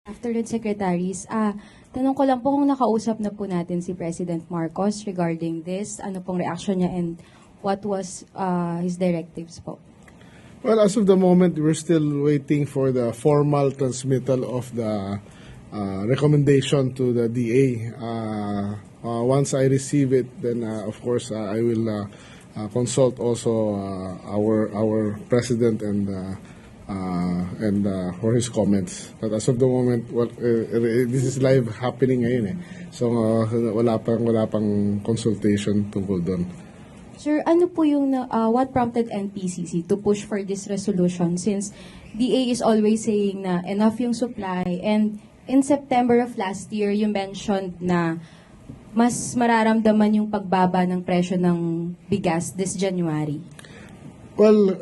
Afternoon, Secretaries. Tanong ko lang po kung nakausap na po natin si President Marcos regarding this. Ano pong reaction niya and what was his directives po? Well, as of the moment, we're still waiting for the formal transmittal of the recommendation to the DA. Once I receive it, then of course I will consult also our president and for his comments. But as of the moment, this is live happening ngayon eh. So wala pang consultation tungkol doon. Sir, ano po yung what prompted NPCC to push for this resolution since DA is always saying na enough yung supply, and in September of last year you mentioned na mas mararamdaman yung pagbaba ng presyo ng bigas this January? Well,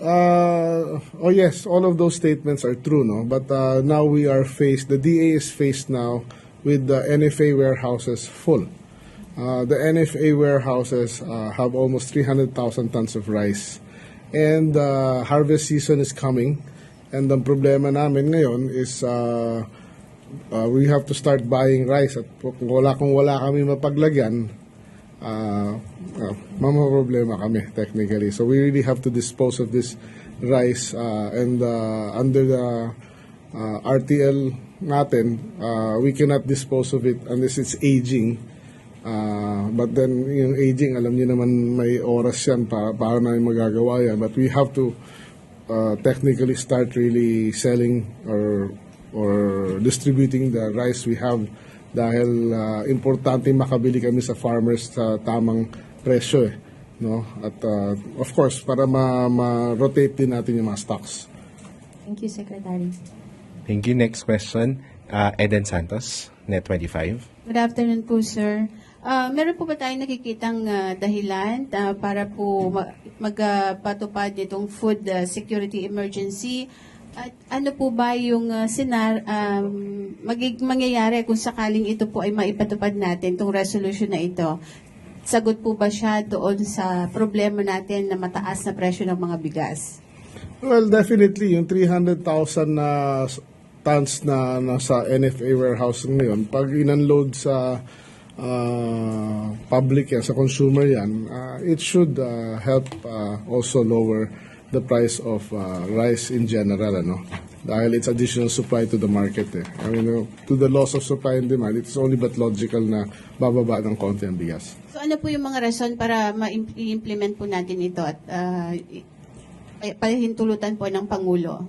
oh yes, all of those statements are true, no? But now we are faced, the DA is faced now with the NFA warehouses full. The NFA warehouses have almost 300,000 tons of rice. And harvest season is coming. And ang problema namin ngayon is we have to start buying rice. At kung wala kami mapaglagyan, problema kami technically. So we really have to dispose of this rice and under the RTL natin, we cannot dispose of it unless it's aging. But then yung aging, alam niyo naman may oras yan para na magagawa yan. But we have to technically start really selling or distributing the rice we have dahil importante makabili kami sa farmers sa tamang presyo eh, no? At of course para ma-rotate din natin yung mga stocks. Thank you, Secretary. Thank you. Next question, Eden Santos, Net25. Good afternoon po, sir. Meron po ba tayong nakikitang dahilan para po magpatupad itong food security emergency? At ano po ba yung mangyayari kung sakaling ito po ay maipatupad natin, itong resolution na ito? Sagot po ba siya doon sa problema natin na mataas na presyo ng mga bigas? Well, definitely yung 300,000 na tons na nasa NFA warehouse ngayon, pag in-unload sa public yan, sa consumer yan, it should help also lower the price of rice in general, ano? Dahil it's additional supply to the market eh. I mean, to the loss of supply and demand, it's only but logical na bababa ng konti ang bigas. So ano po yung mga rason para ma-implement po natin ito at pahintulutan po ng Pangulo?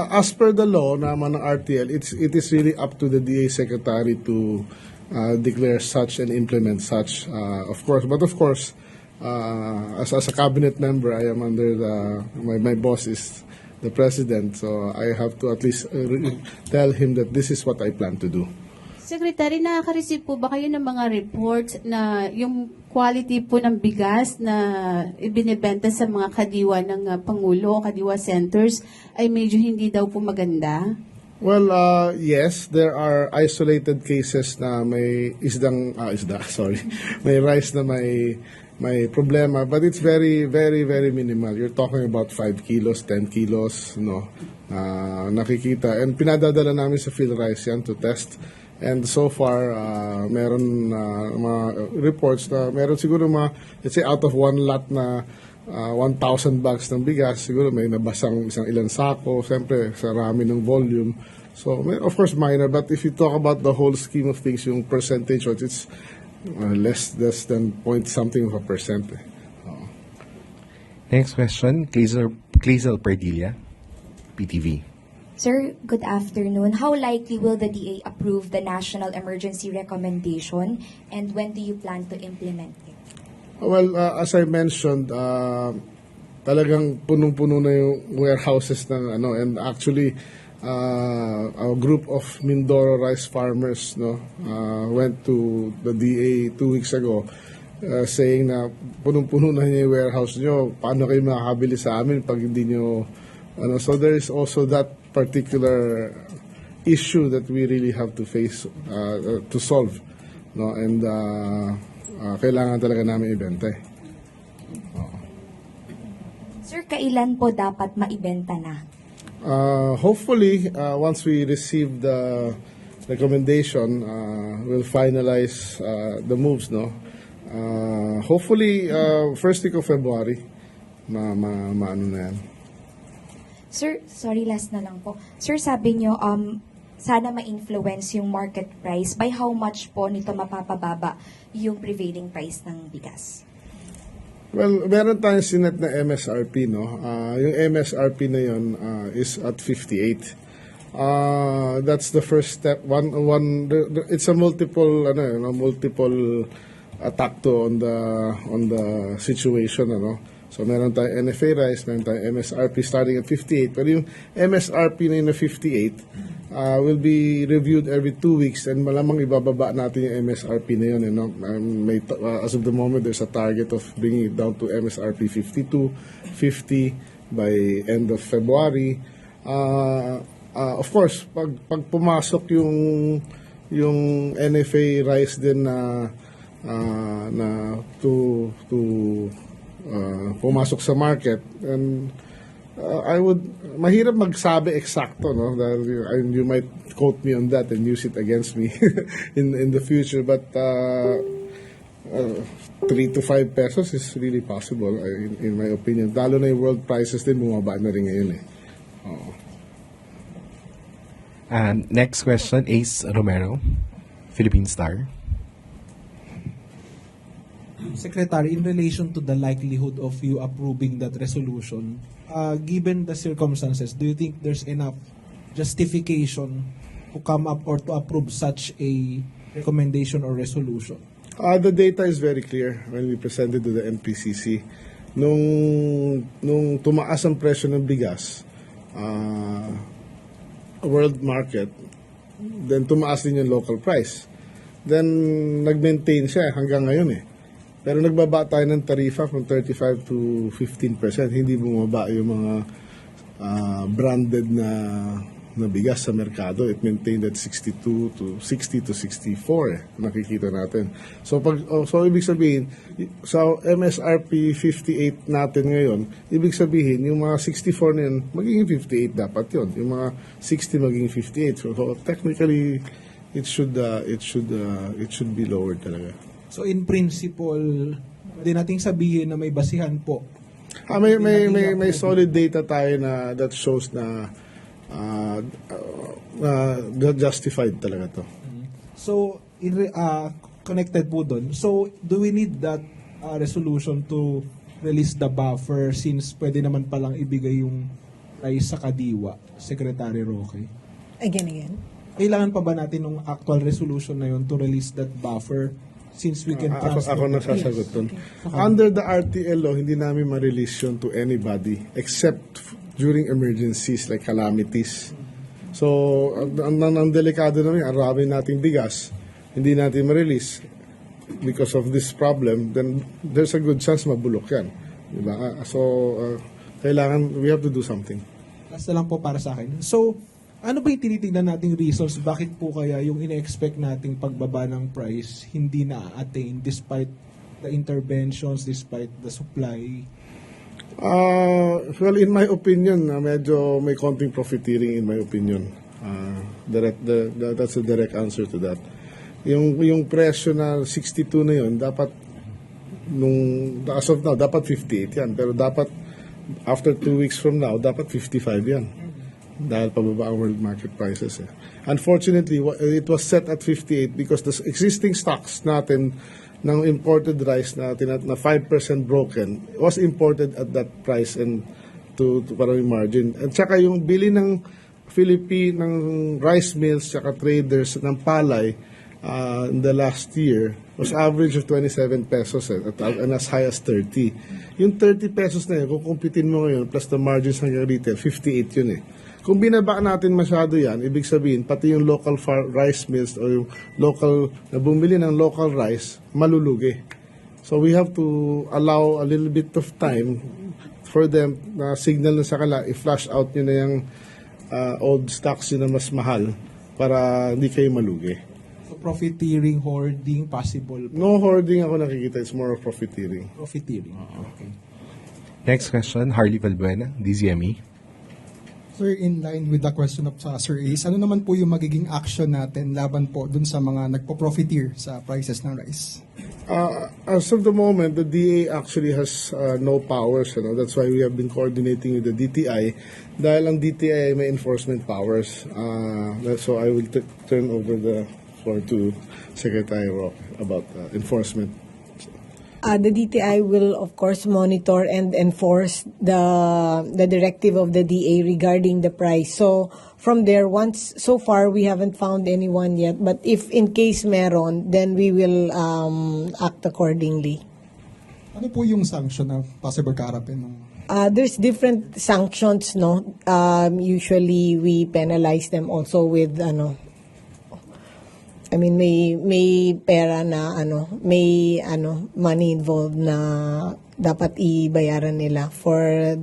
As per the law naman ng RTL, it is really up to the DA Secretary to declare such and implement such, of course. But of course, as a cabinet member, I am under my boss is the president, so I have to at least tell him that this is what I plan to do. Secretary, nakaka-receive po ba kayo ng mga reports na yung quality po ng bigas na ibinebenta sa mga kadiwa ng Pangulo, kadiwa centers, ay medyo hindi daw po maganda? Well, yes, there are isolated cases na may may rice na may problema, but it's very, very, very minimal. You're talking about 5 kilos, 10 kilos, no, nakikita. And pinadadala namin sa PhilRice yan to test. And so far, meron mga reports na meron siguro let's say out of one lot na 1,000 bags ng bigas, siguro may nabasang isang ilang sako, siyempre sa rami ng volume. So, of course, minor. But if you talk about the whole scheme of things, yung percentage, it's less than point something of a percent. Next question, Clazel Perdilla, PTV. Sir, good afternoon. How likely will the DA approve the national emergency recommendation, and when do you plan to implement it? Well, as I mentioned, talagang punong-puno na yung warehouses ng and actually a group of Mindoro rice farmers went to the DA 2 weeks ago saying na punong-puno na yung warehouse nyo, paano kayo makakabili sa amin pag hindi nyo so there is also that particular issue that we really have to face to solve, no, and kailangan talaga namin ibenta eh. Sir, kailan po dapat maibenta na? Hopefully, once we receive the recommendation, we'll finalize the moves, no? Hopefully, first week of February, maano na yan. Sir, sorry, last na lang po. Sir, sabi nyo, sana ma-influence yung market price. By how much po nito mapapababa yung prevailing price ng bigas? Well, meron tayong sinet na MSRP, no? Yung MSRP na yun is at 58. That's the first step. It's a multiple attack to on the situation, ano? So meron tayong NFA rice, meron tayong MSRP starting at 58. Pero yung MSRP na yun na 58 will be reviewed every 2 weeks and malamang ibababa natin yung MSRP na yun. You know? As of the moment, there's a target of bringing it down to MSRP 52, 50 by end of February. Of course, pag pumasok yung NFA rice din na pumasok sa market, and mahirap magsabi eksakto, no? Dahil you might quote me on that and use it against me in the future, but 3 to 5 pesos is really possible, in my opinion. Lalo na yung world prices din, bumaba na rin ngayon eh. Oo. Next question, Ace Romero, Philippine Star. Secretary, in relation to the likelihood of you approving that resolution, given the circumstances, do you think there's enough justification to come up or to approve such a recommendation or resolution? The data is very clear when we presented to the NPCC. Nung tumaas ang presyo ng bigas, world market, then tumaas din yung local price. Then nag-maintain siya hanggang ngayon eh. Pero nagbaba tayo ng tarifa from 35 to 15%. Hindi bumaba yung mga branded na bigas sa merkado. It maintained at 60 to 64 eh, nakikita natin. So ibig sabihin, sa MSRP 58 natin ngayon, ibig sabihin yung mga 64 na yun, magiging 58 dapat yun. Yung mga 60 magiging 58. So technically, it should be lowered talaga. So in principle, pwede nating sabihin na may basihan po. May solid data tayo na that shows na justified talaga to. So, connected po dun. So, do we need that resolution to release the buffer since pwede naman palang ibigay yung price sa kadiwa, Secretary Roque? Again. Kailangan pa ba natin ng actual resolution na yun to release that buffer since we can transfer? Ako nasasagot dun. Under the RTL law, hindi namin ma-release yun to anybody except during emergencies like calamities. So, ang delikado namin, arami nating bigas, hindi natin ma-release because of this problem, then there's a good chance mabulok yan. Diba? So, kailangan, we have to do something. Last na lang po para sa akin. So, ano ba yung tinitingnan nating reasons? Bakit po kaya yung ine-expect nating pagbaba ng price hindi na-attain despite the interventions, despite the supply? Well, in my opinion, medyo may konting profiteering in my opinion. That's a direct answer to that. Yung presyo na 62 na yun, dapat as of now, dapat 58 yan. Pero dapat after 2 weeks from now, dapat 55 yan. Dahil pababa ang world market prices. Unfortunately, it was set at 58 because the existing stocks natin ng imported rice natin na 5% broken was imported at that price and to parang margin. At saka yung bili ng ng rice mills saka traders ng palay in the last year was average of 27 pesos and as high as 30. Yung 30 pesos na yun, kung kumpitin mo ngayon plus the margins hanggang retail, 58 yun eh. Kung binaba natin masyado yan, ibig sabihin, pati yung local rice mills o yung local, na bumili ng local rice, malulugi. So we have to allow a little bit of time for them na signal na sa kala, i-flush out nyo na yung old stocks yun na mas mahal para hindi kayo malugi. So profiteering, hoarding, possible? No hoarding ako nakikita, it's more of profiteering. Profiteering, okay. Next question, Harley Valbuena, DZME. Sir, in line with the question of Sir Ace, ano naman po yung magiging action natin laban po dun sa mga nagpo-profiteer sa prices ng rice? As of the moment, the DA actually has no powers. That's why we have been coordinating with the DTI dahil ang DTI may enforcement powers. So I will turn over the floor to Secretary Roque about enforcement. The DTI will, of course, monitor and enforce the directive of the DA regarding the price. So, from there, so far, we haven't found anyone yet. But if in case meron, then we will act accordingly. Ano po yung sanction na possible kaharapin ng There's different sanctions, no? Usually, we penalize them also with, may pera na may money involved na dapat ibayaran nila for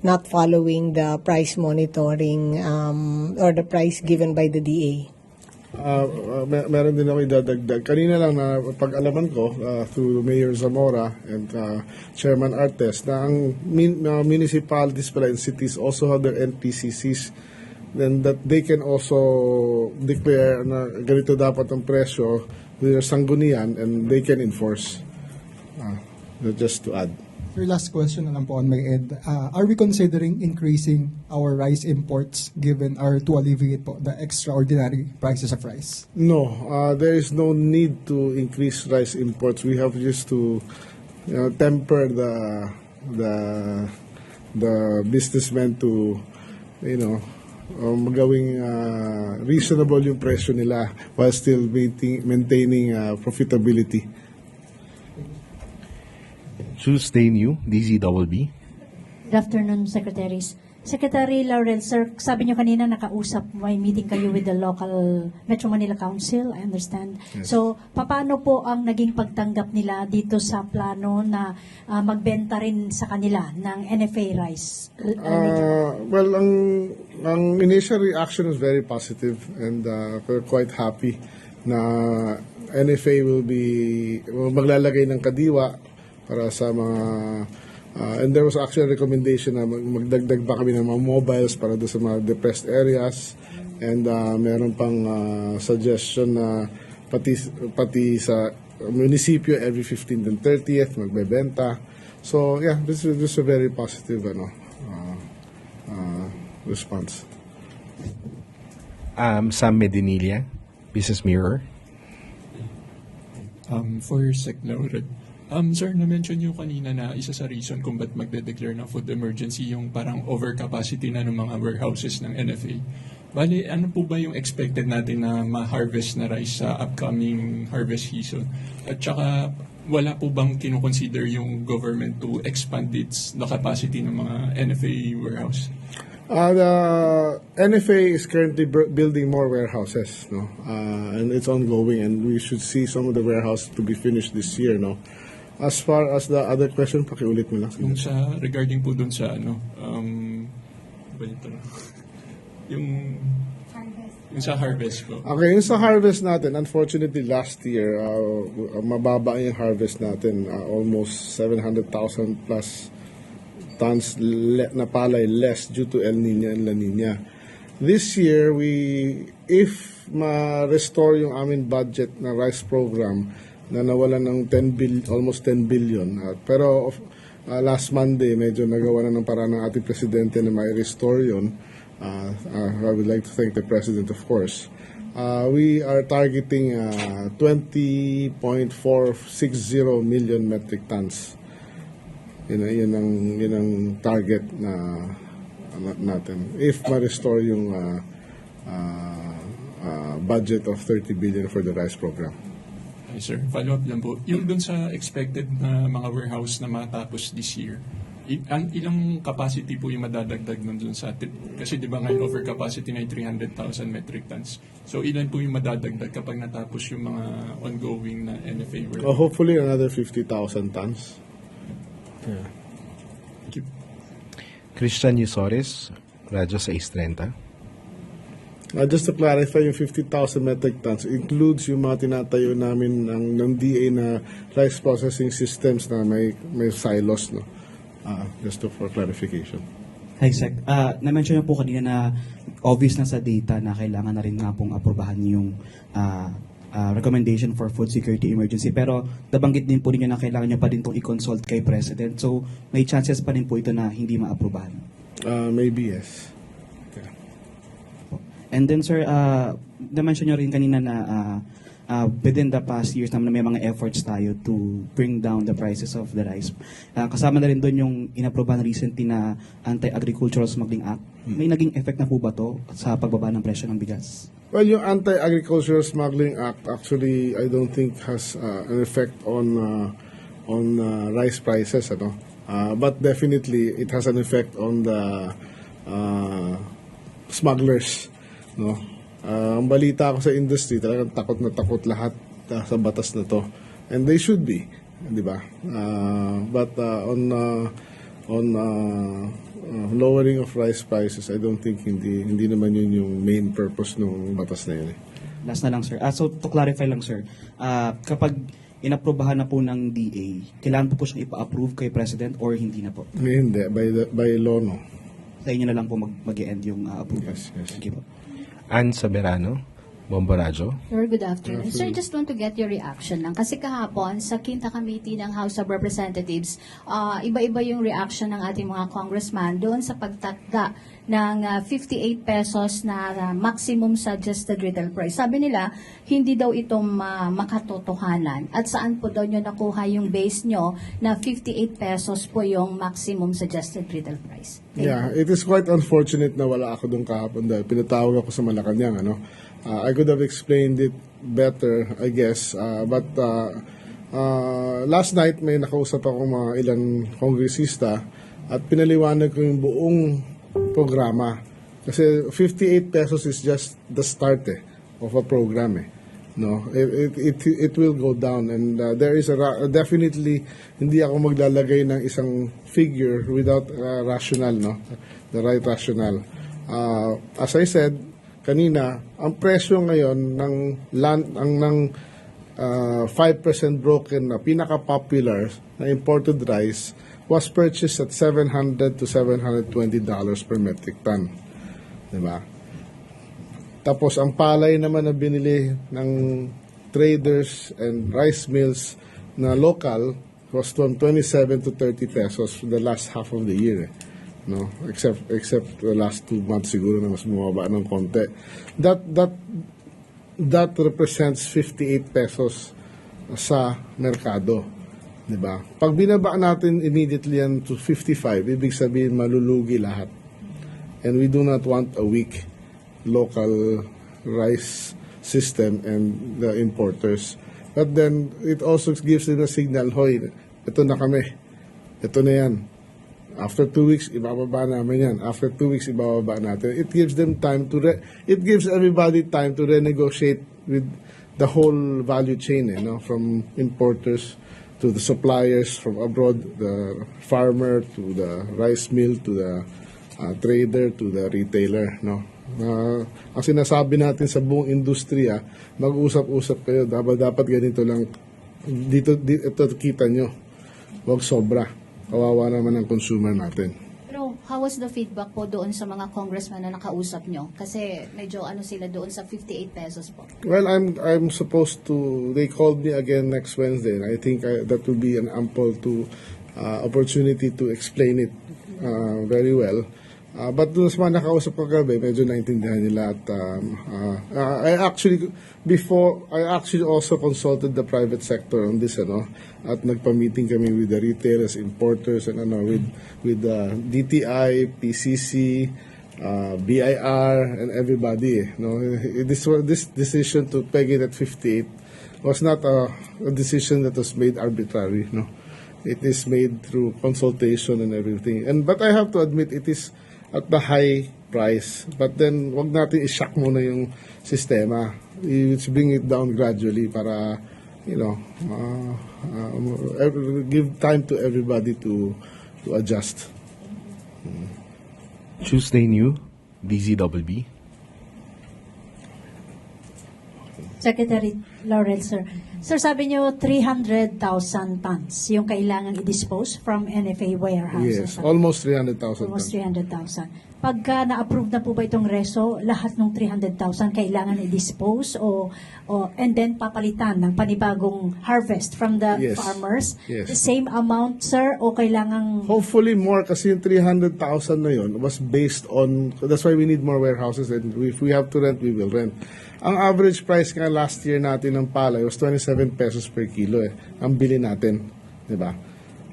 not following the price monitoring or the price given by the DA. Meron din ako idadagdag. Kanina lang na pag-alaman ko through Mayor Zamora and Chairman Artes na ang municipalities pala and cities also have their NPCCs, then that they can also declare na ganito dapat ang presyo with their sanggunian and they can enforce. Just to add. Sir, last question na lang po on my end. Are we considering increasing our rice imports given to alleviate po the extraordinary prices of rice? No, there is no need to increase rice imports. We have just to temper the businessmen to magawing reasonable yung presyo nila while still maintaining profitability. Tuesday New, DZBB. Good afternoon, Secretaries. Secretary Laurel, sir, sabi niyo kanina nakausap, may meeting kayo with the local Metro Manila Council, I understand. Yes. So, paano po ang naging pagtanggap nila dito sa plano na magbenta rin sa kanila ng NFA rice? Well, ang initial reaction was very positive and we're quite happy na NFA will maglalagay ng kadiwa para sa mga and there was actually a recommendation na magdagdag pa kami ng mga mobiles para doon sa mga depressed areas and meron pang suggestion na pati sa munisipyo every 15th and 30th magbebenta. So yeah, this is a very positive response. Sam Medinilla, Business Mirror. For Sec Laurel. Sir, na-mention nyo kanina na isa sa reason kung ba't magde-declare ng food emergency yung parang overcapacity na ng mga warehouses ng NFA. Bali, ano po ba yung expected natin na ma-harvest na rice sa upcoming harvest season? At saka, wala po bang kinoconsider yung government to expand the capacity ng mga NFA warehouse? The NFA is currently building more warehouses, and it's ongoing, and we should see some of the warehouses to be finished this year, As far as the other question, pakiulit mo lang. Yung regarding po dun sa yung sa harvest po. Okay, yung sa harvest natin, unfortunately last year, mababa yung harvest natin, almost 700,000 plus tons na palay less due to El Nino and La Nina. This year, if ma-restore yung amin budget na rice program na nawalan ng almost 10 billion. Pero last Monday, medyo nagawa na ng paraan ng ating presidente na mai-restore yun. I would like to thank the President, of course. We are targeting 20.460 million metric tons. Yun ang target natin. If ma-restore yung budget of 30 billion for the rice program. Hi, sir. Follow-up lang po. Yung dun sa expected na mga warehouse na matapos this year, ilang capacity po yung madadagdag nun dun sa atin? Kasi di ba ngayon overcapacity na 300,000 metric tons. So ilan po yung madadagdag kapag natapos yung mga ongoing na NFA warehouse? Hopefully another 50,000 tons. Yeah. Thank you. Christian Yusores, Radyo 630. Just to clarify, yung 50,000 metric tons includes yung mga tinatayo namin ng DA na rice processing systems na may silos, Just for clarification. Hi, Sec. Na-mention niyo po kanina na obvious na sa data na kailangan na rin nga pong aprobahan yung recommendation for food security emergency. Pero nabanggit din po ninyo na kailangan niyo pa din itong i-consult kay President. So may chances pa rin po ito na hindi maaprobahan. Maybe yes. And then, sir, na-mention niyo rin kanina na within the past years naman na may mga efforts tayo to bring down the prices of the rice. Kasama na rin doon yung inaprobahan recently na Anti-Agricultural Smuggling Act. May naging effect na po ba to sa pagbaba ng presyo ng bigas? Well, yung Anti-Agricultural Smuggling Act actually I don't think has an effect on rice prices, ano. But definitely it has an effect on the smugglers, no. Ang balita ko sa industry, talagang takot na takot lahat sa batas na to. And they should be, di ba? But on lowering of rice prices, I don't think hindi naman yun yung main purpose ng batas na yun. Last na lang, sir. So, to clarify lang, sir, kapag inaprobahan na po ng DA, kailangan po siyang ipa-approve kay President or hindi na po? Hindi, by law, no. Sa inyo na lang po mag-e-end yung approval. Yes. Thank you po. Ann Soberano, Bombo Radyo. Sir, good afternoon. Sir, just want to get your reaction lang. Kasi kahapon, sa Quinta Committee ng House of Representatives, iba-iba yung reaction ng ating mga congressman doon sa pagtatda ng 58 pesos na maximum suggested retail price. Sabi nila, hindi daw ito makatotohanan. At saan po daw nyo nakuha yung base nyo na 58 pesos po yung maximum suggested retail price? Yeah, it is quite unfortunate na wala ako doon kahapon dahil pinatawag ako sa Malacanang, ano. I could have explained it better, I guess. But last night may nakausap ako mga ilang kongresista at pinaliwanag ko yung buong programa. Kasi 58 pesos is just the start of a program. No, it will go down and there is definitely hindi ako maglalagay ng isang figure without rational, no, the right rationale. As I said kanina, ang presyo ngayon ng ng 5% broken na pinaka-popular na imported rice was purchased at $700 to $720 per metric ton. Diba? Tapos ang palay naman na binili ng traders and rice mills na local was from 27 to 30 pesos for the last half of the year. No, except the last 2 months siguro na mas bumaba ng konti. That represents 58 pesos sa merkado, 'di ba? Pag binaba natin immediately yan to 55, ibig sabihin malulugi lahat. And we do not want a weak local rice system and the importers. But then it also gives them a signal, hoy, ito na kami. Ito na yan. After 2 weeks, ibababa namin yan. After 2 weeks, ibababa natin. It gives them time to it gives everybody time to renegotiate with the whole value chain, from importers to the suppliers from abroad, the farmer to the rice mill to the trader to the retailer, no. Ang sinasabi natin sa buong industriya, mag-usap-usap kayo, dapat ganito lang. Dito ito kita nyo. Huwag sobra. Kawawa naman ang consumer natin. Pero how was the feedback po doon sa mga congressman na nakausap nyo? Kasi medyo sila doon sa 58 pesos po. Well, I'm supposed to, they called me again next Wednesday. And I think that will be an ample opportunity to explain it very well. But doon sa mga nakausap ko kagabi, medyo naintindihan nila at I actually also consulted the private sector on this, at nagpa-meeting kami with the retailers, importers, and with DTI, PCC, BIR, and everybody. This decision to peg it at 58 was not a decision that was made arbitrary. No, it is made through consultation and everything. But I have to admit, it is at the high price. But then, wag natin i-shock muna yung sistema. Let's bring it down gradually para, give time to everybody to adjust. Tuesday New, DZWB. Secretary Laurel, sir. Sir, sabi niyo 300,000 tons yung kailangan i-dispose from NFA warehouses. Yes, almost 300,000 Almost tons. 300,000. Pagka na-approve na po ba itong reso, lahat ng 300,000 kailangan i-dispose and then papalitan ng panibagong harvest from the Yes. farmers? Yes. The same amount, sir, o kailangan... Hopefully more, kasi yung 300,000 na yun was based on, that's why we need more warehouses, and if we have to rent, we will rent. Ang average price nga last year natin ng palay was 27 pesos per kilo ang bili natin, di ba?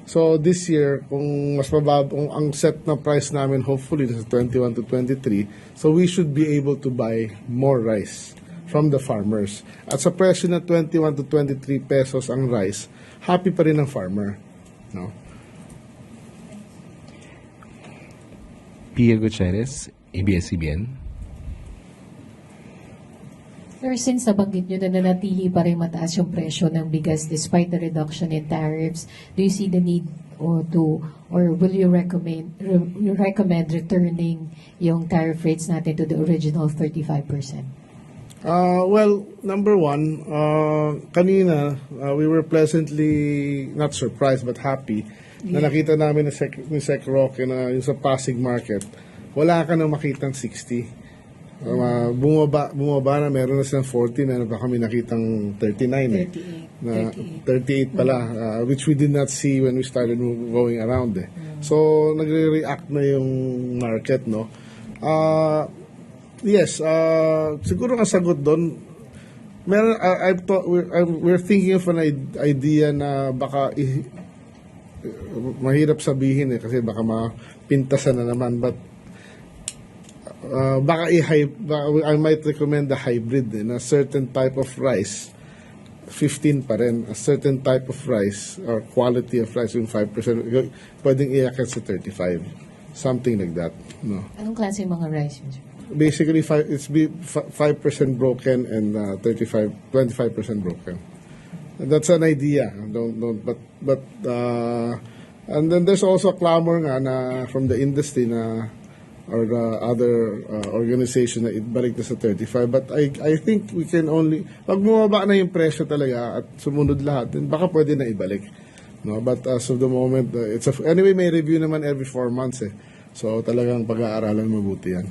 So this year, kung mas mababa, kung ang set na price namin hopefully is 21 to 23, so we should be able to buy more rice from the farmers. At sa presyo na 21 to 23 pesos ang rice, happy pa rin ang farmer, no? Pia Gutierrez, ABS-CBN. Sir, since nabanggit nyo na nanatili pa rin mataas yung presyo ng bigas despite the reduction in tariffs, do you see the need or will you recommend returning yung tariff rates natin to the original 35%? Well, number one, kanina, we were pleasantly, not surprised, but happy na nakita namin ni Sec Roque na yung sa Pasig Market, wala ka na makitang 60. Bumaba na, meron na silang 40, meron pa kami nakitang 39 38 pala, which we did not see when we started going around So nagre-react na yung market, no? Yes, siguro ang sagot doon, meron, we're thinking of an idea na baka mahirap sabihin kasi baka mapintasan na naman, but baka I might recommend a hybrid na certain type of rice 15 pa rin, a certain type of rice or quality of rice yung 5% pwedeng iakyat sa 35, something like that, no? Anong klase mga rice yun, sir? Basically 5% broken and 25% broken. That's an idea, but and then there's also a clamor nga na from the industry na or the other organization na ibalik na sa 35. But I think we can only, pag bumaba na yung presyo talaga at sumunod lahat, then baka pwede na ibalik. No? But as of the moment, anyway, may review naman every 4 months So talagang pag-aaralan mabuti yan.